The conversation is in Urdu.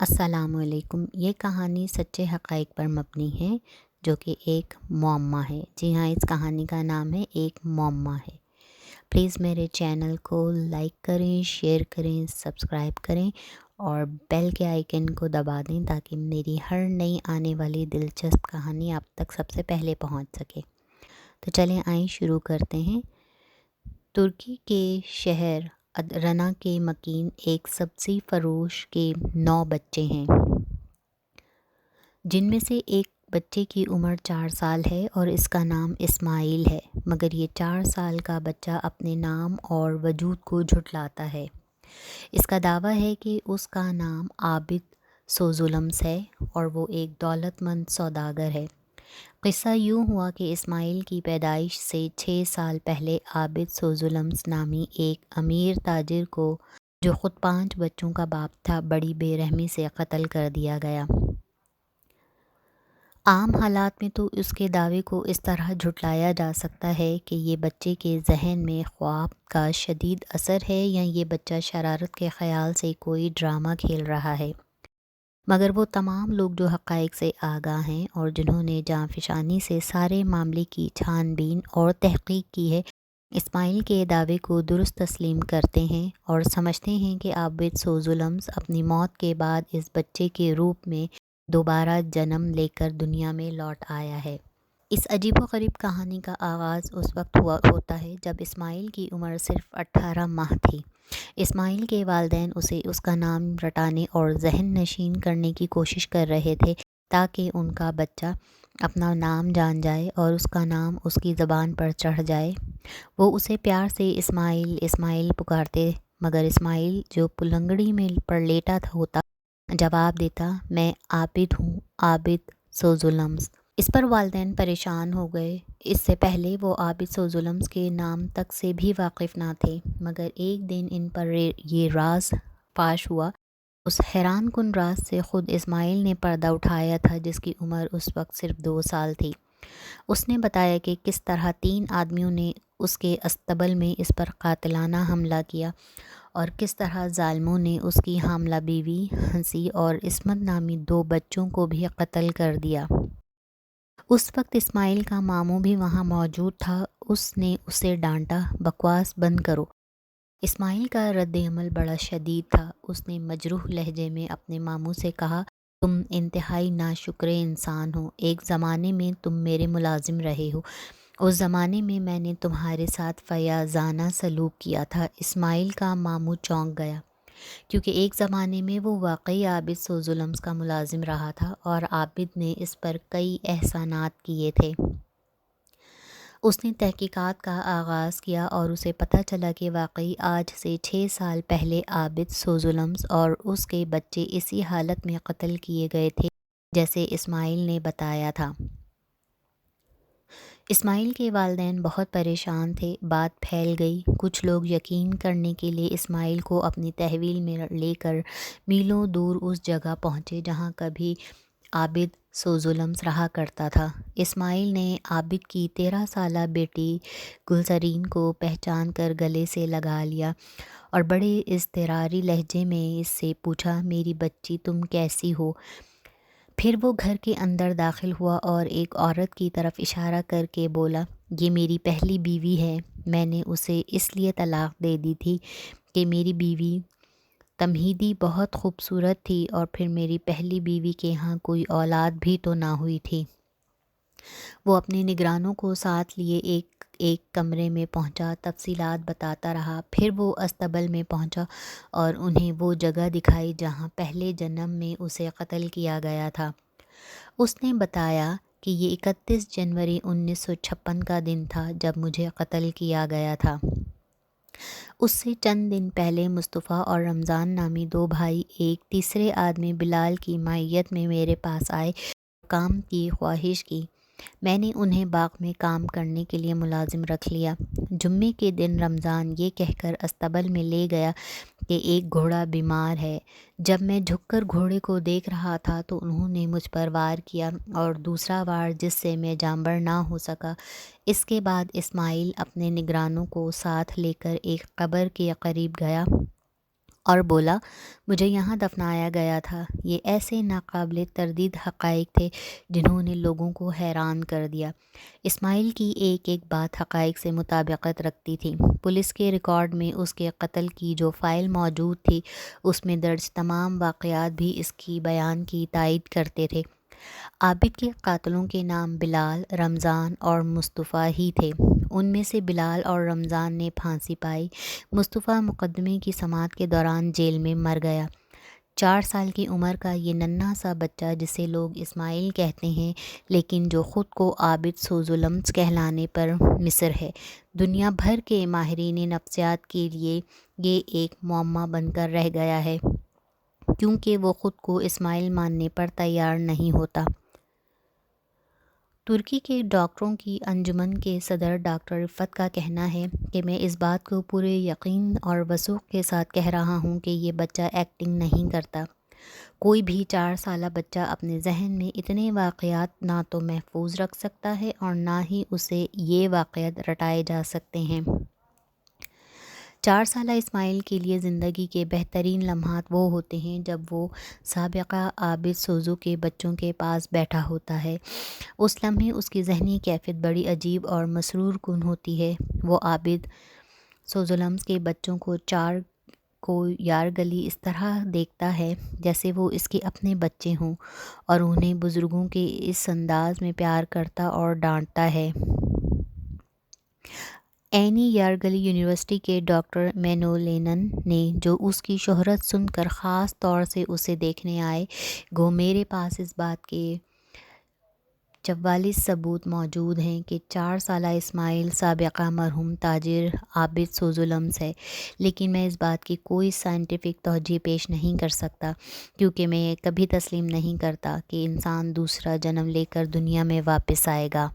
السلام علیکم۔ یہ کہانی سچے حقائق پر مبنی ہے جو کہ ایک معمہ ہے۔ جی ہاں، اس کہانی کا نام ہے ایک معمہ ہے۔ پلیز میرے چینل کو لائک کریں، شیئر کریں، سبسکرائب کریں اور بیل کے آئیکن کو دبا دیں تاکہ میری ہر نئی آنے والی دلچسپ کہانی آپ تک سب سے پہلے پہنچ سکے۔ تو چلیں آئیں شروع کرتے ہیں۔ ترکی کے شہر ادرنا کے مکین ایک سبزی فروش کے 9 بچے ہیں، جن میں سے ایک بچے کی عمر 4 سال ہے اور اس کا نام اسماعیل ہے، مگر یہ 4 سال کا بچہ اپنے نام اور وجود کو جھٹلاتا ہے۔ اس کا دعویٰ ہے کہ اس کا نام عابد سوزولمس ہے اور وہ ایک دولت مند سوداگر ہے۔ قصہ یوں ہوا کہ اسماعیل کی پیدائش سے 6 سال پہلے عابد سوزولمس نامی ایک امیر تاجر کو، جو خود 5 بچوں کا باپ تھا، بڑی بے رحمی سے قتل کر دیا گیا۔ عام حالات میں تو اس کے دعوے کو اس طرح جھٹلایا جا سکتا ہے کہ یہ بچے کے ذہن میں خواب کا شدید اثر ہے یا یہ بچہ شرارت کے خیال سے کوئی ڈرامہ کھیل رہا ہے، مگر وہ تمام لوگ جو حقائق سے آگاہ ہیں اور جنہوں نے جانفشانی سے سارے معاملے کی چھان بین اور تحقیق کی ہے، اسماعیل کے دعوے کو درست تسلیم کرتے ہیں اور سمجھتے ہیں کہ عابد سوزولمس اپنی موت کے بعد اس بچے کے روپ میں دوبارہ جنم لے کر دنیا میں لوٹ آیا ہے۔ اس عجیب و غریب کہانی کا آغاز اس وقت ہوتا ہے جب اسماعیل کی عمر صرف 18 ماہ تھی۔ اسماعیل کے والدین اسے اس کا نام رٹانے اور ذہن نشین کرنے کی کوشش کر رہے تھے تاکہ ان کا بچہ اپنا نام جان جائے اور اس کا نام اس کی زبان پر چڑھ جائے۔ وہ اسے پیار سے اسماعیل اسماعیل پکارتے، مگر اسماعیل جو پلنگڑی میں پر لیٹا ہوتا جواب دیتا، میں عابد ہوں، عابد سوزولمس۔ اس پر والدین پریشان ہو گئے۔ اس سے پہلے وہ عابد سوزولمس کے نام تک سے بھی واقف نہ تھے، مگر ایک دن ان پر یہ راز فاش ہوا۔ اس حیران کن راز سے خود اسماعیل نے پردہ اٹھایا تھا، جس کی عمر اس وقت صرف 2 سال تھی۔ اس نے بتایا کہ کس طرح 3 آدمیوں نے اس کے اصطبل میں اس پر قاتلانہ حملہ کیا اور کس طرح ظالموں نے اس کی حاملہ بیوی ہنسی اور عصمت نامی 2 بچوں کو بھی قتل کر دیا۔ اس وقت اسماعیل کا ماموں بھی وہاں موجود تھا۔ اس نے اسے ڈانٹا، بکواس بند کرو۔ اسماعیل کا رد عمل بڑا شدید تھا۔ اس نے مجروح لہجے میں اپنے ماموں سے کہا، تم انتہائی ناشکر انسان ہو۔ ایک زمانے میں تم میرے ملازم رہے ہو، اس زمانے میں میں نے تمہارے ساتھ فیاضانہ سلوک کیا تھا۔ اسماعیل کا ماموں چونک گیا، کیونکہ ایک زمانے میں وہ واقعی عابد سوزولمس کا ملازم رہا تھا اور عابد نے اس پر کئی احسانات کیے تھے۔ اس نے تحقیقات کا آغاز کیا اور اسے پتہ چلا کہ واقعی آج سے 6 سال پہلے عابد سوزولمس اور اس کے بچے اسی حالت میں قتل کیے گئے تھے جیسے اسماعیل نے بتایا تھا۔ اسماعیل کے والدین بہت پریشان تھے۔ بات پھیل گئی۔ کچھ لوگ یقین کرنے کے لیے اسماعیل کو اپنی تحویل میں لے کر میلوں دور اس جگہ پہنچے جہاں کبھی عابد سوزولمس رہا کرتا تھا۔ اسماعیل نے عابد کی 13 سالہ بیٹی گلزرین کو پہچان کر گلے سے لگا لیا اور بڑے اضطراری لہجے میں اس سے پوچھا، میری بچی تم کیسی ہو؟ پھر وہ گھر کے اندر داخل ہوا اور ایک عورت کی طرف اشارہ کر کے بولا، یہ میری پہلی بیوی ہے۔ میں نے اسے اس لیے طلاق دے دی تھی کہ میری بیوی تمہیدی بہت خوبصورت تھی اور پھر میری پہلی بیوی کے ہاں کوئی اولاد بھی تو نہ ہوئی تھی۔ وہ اپنے نگرانوں کو ساتھ لیے ایک کمرے میں پہنچا، تفصیلات بتاتا رہا۔ پھر وہ اصطبل میں پہنچا اور انہیں وہ جگہ دکھائی جہاں پہلے جنم میں اسے قتل کیا گیا تھا۔ اس نے بتایا کہ یہ 31 جنوری 1956 کا دن تھا جب مجھے قتل کیا گیا تھا۔ اس سے چند دن پہلے مصطفیٰ اور رمضان نامی 2 بھائی ایک تیسرے آدمی بلال کی معیت میں میرے پاس آئے اور کام کی خواہش کی۔ میں نے انہیں باغ میں کام کرنے کے لیے ملازم رکھ لیا۔ جمعے کے دن رمضان یہ کہہ کر اصطبل میں لے گیا کہ ایک گھوڑا بیمار ہے۔ جب میں جھک کر گھوڑے کو دیکھ رہا تھا تو انہوں نے مجھ پر وار کیا اور دوسرا وار جس سے میں جانبر نہ ہو سکا۔ اس کے بعد اسماعیل اپنے نگرانوں کو ساتھ لے کر ایک قبر کے قریب گیا اور بولا مجھے یہاں دفنایا گیا تھا۔ یہ ایسے ناقابل تردید حقائق تھے جنہوں نے لوگوں کو حیران کر دیا۔ اسماعیل کی ایک ایک بات حقائق سے مطابقت رکھتی تھی۔ پولیس کے ریکارڈ میں اس کے قتل کی جو فائل موجود تھی اس میں درج تمام واقعات بھی اس کی بیان کی تائید کرتے تھے۔ عابد کے قاتلوں کے نام بلال، رمضان اور مصطفیٰ ہی تھے۔ ان میں سے بلال اور رمضان نے پھانسی پائی، مصطفیٰ مقدمے کی سماعت کے دوران جیل میں مر گیا۔ 4 سال کی عمر کا یہ ننھا سا بچہ جسے لوگ اسماعیل کہتے ہیں لیکن جو خود کو عابد سوزولمز کہلانے پر مصر ہے، دنیا بھر کے ماہرین نفسیات کے لیے یہ ایک معمہ بن کر رہ گیا ہے کیونکہ وہ خود کو اسماعیل ماننے پر تیار نہیں ہوتا۔ ترکی کے ڈاکٹروں کی انجمن کے صدر ڈاکٹر رفعت کا کہنا ہے کہ میں اس بات کو پورے یقین اور وثوق کے ساتھ کہہ رہا ہوں کہ یہ بچہ ایکٹنگ نہیں کرتا۔ کوئی بھی 4 سالہ بچہ اپنے ذہن میں اتنے واقعات نہ تو محفوظ رکھ سکتا ہے اور نہ ہی اسے یہ واقعات رٹائے جا سکتے ہیں۔ 4 سالہ اسماعیل کے لیے زندگی کے بہترین لمحات وہ ہوتے ہیں جب وہ سابقہ عابد سوزو کے بچوں کے پاس بیٹھا ہوتا ہے۔ اس لمحے اس کی ذہنی کیفیت بڑی عجیب اور مسرور کن ہوتی ہے۔ وہ عابد سوزولمز کے بچوں کو یارگلی اس طرح دیکھتا ہے جیسے وہ اس کے اپنے بچے ہوں اور انہیں بزرگوں کے اس انداز میں پیار کرتا اور ڈانٹتا ہے۔ اینی یارگلی یونیورسٹی کے ڈاکٹر مینولینن نے جو اس کی شہرت سن کر خاص طور سے اسے دیکھنے آئے، گو میرے پاس اس بات کے 44 ثبوت موجود ہیں کہ 4 سالہ اسماعیل سابقہ مرحوم تاجر عابد سوزولمز ہے، لیکن میں اس بات کی کوئی سائنٹیفک توجیہ پیش نہیں کر سکتا کیونکہ میں کبھی تسلیم نہیں کرتا کہ انسان دوسرا جنم لے کر دنیا میں واپس آئے گا۔